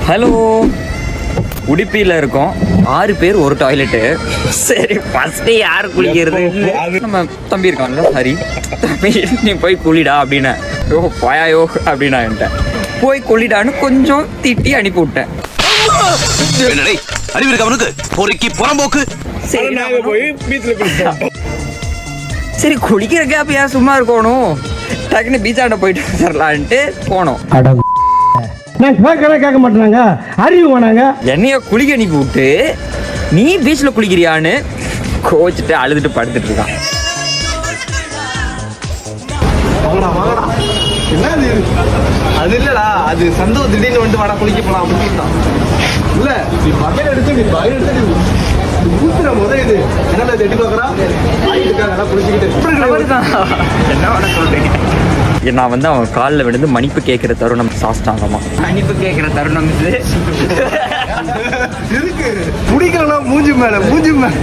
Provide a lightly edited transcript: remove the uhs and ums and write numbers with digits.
Hello, உடுப்பியில் இருக்கோம். 6 பேர் ஒரு டாய்லெட்டு. சரி, ஃபஸ்ட்டு யார் குளிக்கிறது? நம்ம தம்பி இருக்கான்ல, ஹரி. தம்பி நீ போய் குளிடா அப்படின்னா, யோ போயாயோ அப்படின்னா என்கிட்ட போய் குளிடான்னு கொஞ்சம் திட்டி அனுப்பி விட்டேன். அறிவு இருக்கு அவனுக்கு, பொறுக்கி புறம்போக்கு. சரி குளிக்கிற கேப் ஏன் சும்மா இருக்கணும், டக்குன்னு பீச்சாண்ட போயிட்டு வந்துடலான்ட்டு போனோம். கேட்க மாட்டாங்க, அறிவு வேணாங்க. என்னைய குளிக்க அனுப்பி விட்டு நீ பீச்சில் குளிக்கிறியான்னு கோச்சிட்டு அழுதுட்டு படுத்துட்டு இருக்கான். அது இல்லடா, அது சந்தோஷம் திடீர்னு வந்து வாடா குளிக்க போலாம் அப்படின்னு இல்ல. நீ பகையில எடுத்து நீ பகையில எடுத்து ஊத்துற முத இது என்ன எட்டி பாக்குறா குளிச்சுக்கிட்டு என்ன வேணா சொல்றீங்க. நான் வந்து அவன் காலில் விழுந்து மன்னிப்பு கேட்குற தருணம் சாஸ்தாங்கம்மா. மன்னிப்பு கேட்குற தருணம் இது. இருக்கு குடிக்கலாம் மூஞ்சி மேல குடிக்கலாம்.